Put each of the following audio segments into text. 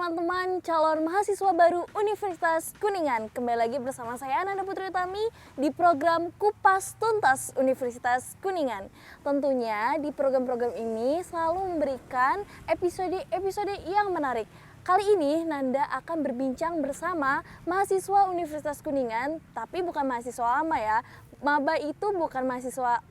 teman-teman calon mahasiswa baru Universitas Kuningan. Kembali lagi bersama saya Ananda Putri Utami di program Kupas Tuntas Universitas Kuningan. Tentunya di program-program ini selalu memberikan episode-episode yang menarik. Kali ini Nanda akan berbincang bersama mahasiswa Universitas Kuningan, tapi bukan mahasiswa lama ya. Maba itu bukan mahasiswa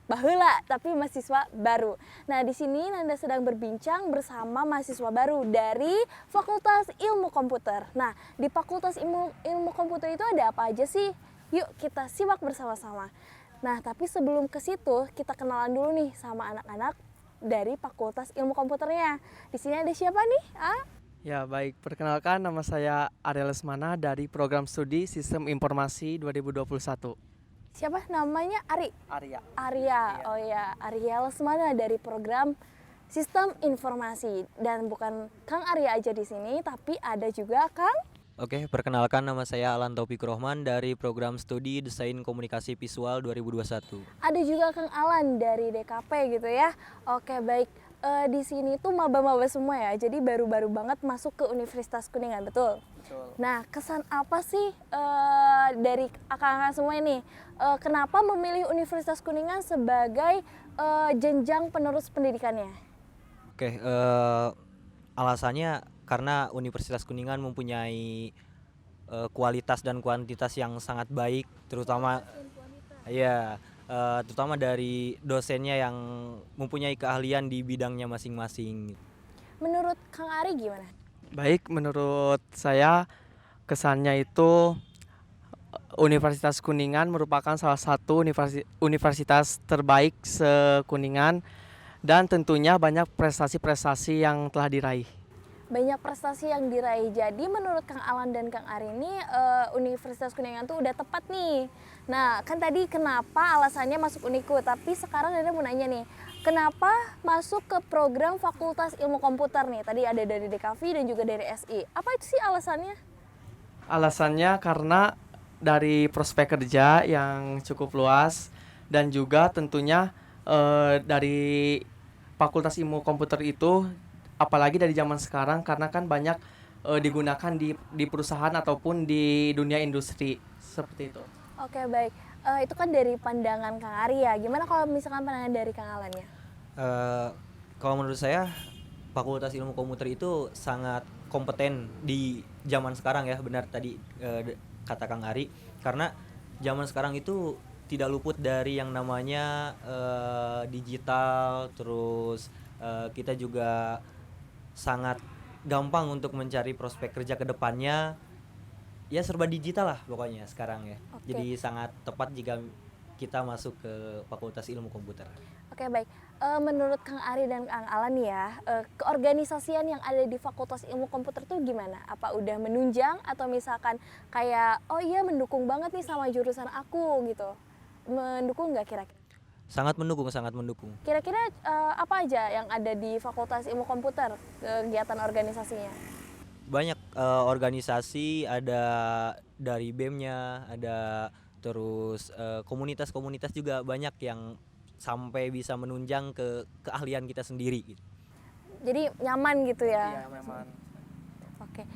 baheula, tapi mahasiswa baru. Nah, di sini Nanda sedang berbincang bersama mahasiswa baru dari Fakultas Ilmu Komputer. Nah, di Fakultas Ilmu Komputer itu ada apa aja sih? Yuk kita simak bersama-sama. Nah, tapi sebelum ke situ, kita kenalan dulu nih sama anak-anak dari Fakultas Ilmu Komputernya. Di sini ada siapa nih? Ya baik, perkenalkan nama saya Arya Lesmana dari Program Studi Sistem Informasi 2021. Siapa namanya? Arya. Arya, oh ya, Arya Lesmana dari program Sistem Informasi. Dan bukan Kang Arya aja di sini, tapi ada juga Kang. Oke, perkenalkan nama saya Alan Taufik Rohman dari Program Studi Desain Komunikasi Visual 2021. Ada juga Kang Alan dari DKP gitu ya. Oke, baik. Di sini tuh maba-maba semua ya, jadi baru-baru banget masuk ke Universitas Kuningan, betul? Betul. Nah, kesan apa sih dari kakak-kakak semua ini? Kenapa memilih Universitas Kuningan sebagai jenjang penerus pendidikannya? Oke, alasannya karena Universitas Kuningan mempunyai kualitas dan kuantitas yang sangat baik, terutama terutama dari dosennya yang mempunyai keahlian di bidangnya masing-masing. Menurut Kang Ari gimana? Baik, menurut saya kesannya itu Universitas Kuningan merupakan salah satu universitas terbaik se-Kuningan dan tentunya banyak prestasi-prestasi yang telah diraih. Banyak prestasi yang diraih. Jadi menurut Kang Alan dan Kang Ari ini Universitas Kuningan tuh udah tepat nih. Nah, kan tadi kenapa alasannya masuk Uniku, tapi sekarang Nanda mau nanya nih, kenapa masuk ke program Fakultas Ilmu Komputer nih? Tadi ada dari DKV dan juga dari SI. Apa itu sih alasannya? Alasannya karena dari prospek kerja yang cukup luas dan juga tentunya dari Fakultas Ilmu Komputer itu apalagi dari zaman sekarang karena kan banyak digunakan di perusahaan ataupun di dunia industri seperti itu. Oke, baik. Itu kan dari pandangan Kang Ari ya. Gimana kalau misalkan pandangan dari Kang Alan ya? Kalau menurut saya Fakultas Ilmu Komputer itu sangat kompeten di zaman sekarang ya, benar tadi kata Kang Ari, karena zaman sekarang itu tidak luput dari yang namanya digital, terus kita juga sangat gampang untuk mencari prospek kerja ke depannya. Ya serba digital lah pokoknya sekarang ya. Oke. Jadi sangat tepat jika kita masuk ke Fakultas Ilmu Komputer. Oke, baik. Menurut Kang Ari dan Kang Alan ya, keorganisasian yang ada di Fakultas Ilmu Komputer tuh gimana? Apa udah menunjang atau misalkan kayak, oh iya mendukung banget nih sama jurusan aku gitu? Mendukung nggak kira-kira? Sangat mendukung, sangat mendukung. Kira-kira apa aja yang ada di Fakultas Ilmu Komputer, kegiatan organisasinya? Banyak organisasi, ada dari BEM-nya, ada terus komunitas-komunitas juga banyak yang sampai bisa menunjang ke keahlian kita sendiri gitu. Jadi nyaman gitu ya? Iya, memang. Oke,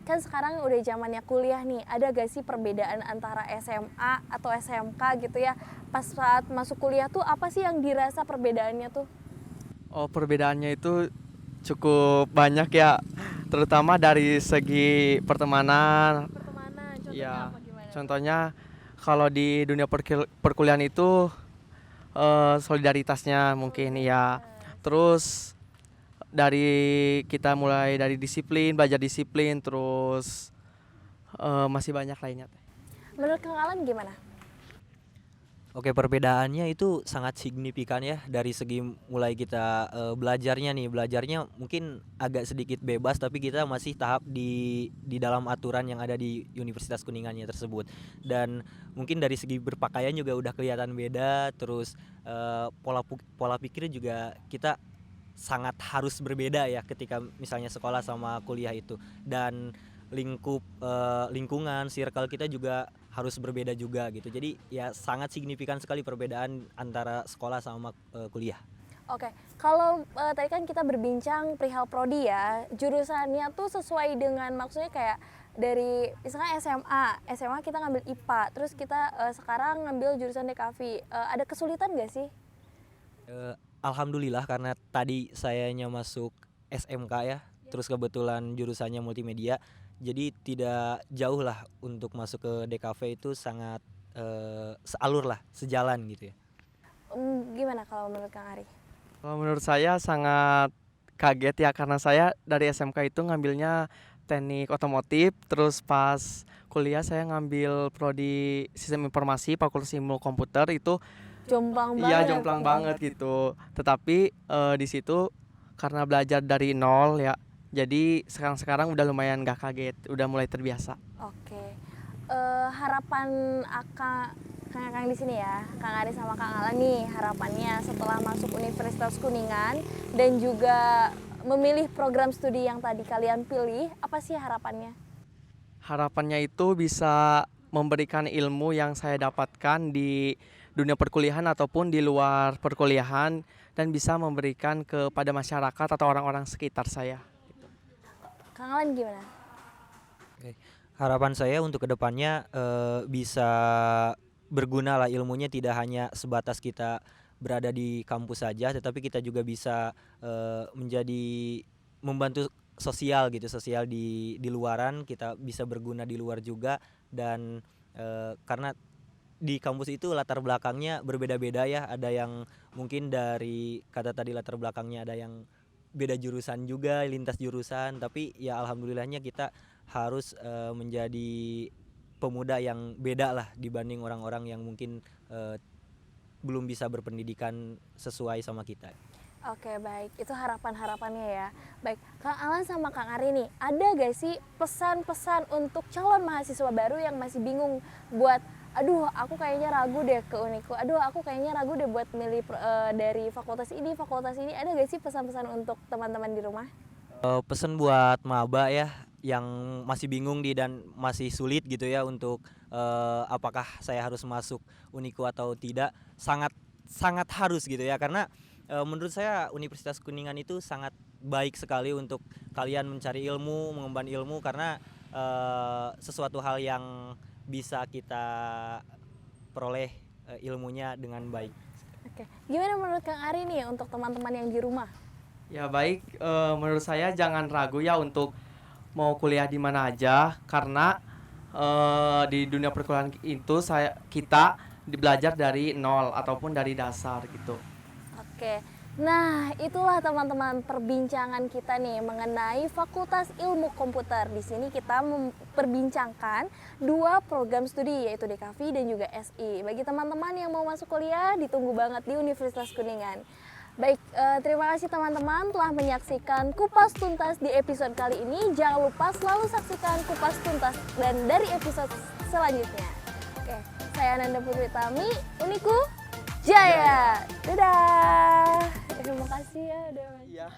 kan sekarang udah zamannya kuliah nih, ada gak sih perbedaan antara SMA atau SMK gitu ya? Pas saat masuk kuliah tuh apa sih yang dirasa perbedaannya tuh? Oh, perbedaannya itu cukup banyak ya, terutama dari segi pertemanan. Pertemanan, contohnya Ya, apa gimana? contohnya kalau di dunia perkuliahan itu solidaritasnya mungkin ya. Terus kita mulai dari disiplin, belajar disiplin, terus masih banyak lainnya. Menurut Kang Alan gimana? Oke, perbedaannya itu sangat signifikan ya dari segi mulai kita belajarnya mungkin agak sedikit bebas, tapi kita masih tahap di dalam aturan yang ada di Universitas Kuningannya tersebut. Dan mungkin dari segi berpakaian juga udah kelihatan beda, terus pola pikir juga kita sangat harus berbeda ya ketika misalnya sekolah sama kuliah itu. Dan lingkungan circle kita juga harus berbeda juga gitu. Jadi ya sangat signifikan sekali perbedaan antara sekolah sama kuliah. Oke, kalau tadi kan kita berbincang perihal prodi ya, jurusannya tuh sesuai dengan maksudnya kayak dari misalnya SMA kita ngambil IPA, terus kita sekarang ngambil jurusan DKV. Ada kesulitan nggak sih? Alhamdulillah karena tadi sayanya masuk SMK ya, terus kebetulan jurusannya multimedia, jadi tidak jauh lah untuk masuk ke DKV itu sangat sealur lah, sejalan gitu ya. Gimana kalau menurut Kang Ari? Kalau menurut saya sangat kaget ya karena saya dari SMK itu ngambilnya teknik otomotif, terus pas kuliah saya ngambil prodi sistem informasi Fakultas Ilmu Komputer itu Jomplang iya banget. jomplang banget gitu. Tetapi di situ karena belajar dari nol ya, jadi sekarang udah lumayan gak kaget, udah mulai terbiasa. Oke. Harapan Kang di sini ya, Kang Ari sama Kang Alan nih harapannya setelah masuk Universitas Kuningan dan juga memilih program studi yang tadi kalian pilih, apa sih harapannya? Harapannya itu bisa memberikan ilmu yang saya dapatkan di dunia perkuliahan ataupun di luar perkuliahan dan bisa memberikan kepada masyarakat atau orang-orang sekitar saya. Kang Alan gimana? Oke. Harapan saya untuk kedepannya bisa berguna lah ilmunya, tidak hanya sebatas kita berada di kampus saja, tetapi kita juga bisa menjadi membantu sosial gitu, sosial di luaran, kita bisa berguna di luar juga. Dan karena di kampus itu latar belakangnya berbeda-beda ya, ada yang mungkin dari kata tadi latar belakangnya ada yang beda jurusan juga, lintas jurusan, tapi ya alhamdulillahnya kita harus menjadi pemuda yang beda lah dibanding orang-orang yang mungkin belum bisa berpendidikan sesuai sama kita. Oke, baik. Itu harapan-harapannya ya. Baik, Kang Alan sama Kang Ari nih, ada gak sih pesan-pesan untuk calon mahasiswa baru yang masih bingung buat, aduh aku kayaknya ragu deh ke Uniku, aduh aku kayaknya ragu deh buat milih dari fakultas ini, ada gak sih pesan-pesan untuk teman-teman di rumah? Pesan buat maba ya yang masih bingung dan masih sulit gitu ya untuk apakah saya harus masuk Uniku atau tidak, sangat harus gitu ya, karena menurut saya Universitas Kuningan itu sangat baik sekali untuk kalian mencari ilmu, mengemban ilmu, karena sesuatu hal yang bisa kita peroleh ilmunya dengan baik. Oke, gimana menurut Kang Ari nih untuk teman-teman yang di rumah? Ya baik, menurut saya jangan ragu ya untuk mau kuliah di mana aja karena di dunia perkuliahan itu kita belajar dari nol ataupun dari dasar gitu. Oke, nah itulah teman-teman perbincangan kita nih mengenai Fakultas Ilmu Komputer. Di sini kita memperbincangkan dua program studi yaitu DKV dan juga SI. Bagi teman-teman yang mau masuk kuliah, ditunggu banget di Universitas Kuningan. Baik, terima kasih teman-teman telah menyaksikan Kupas Tuntas di episode kali ini. Jangan lupa selalu saksikan Kupas Tuntas dan dari episode selanjutnya. Oke, saya Ananda Putri Tami, Uniku Jaya. Dadah. Terima kasih ya udah. Iya.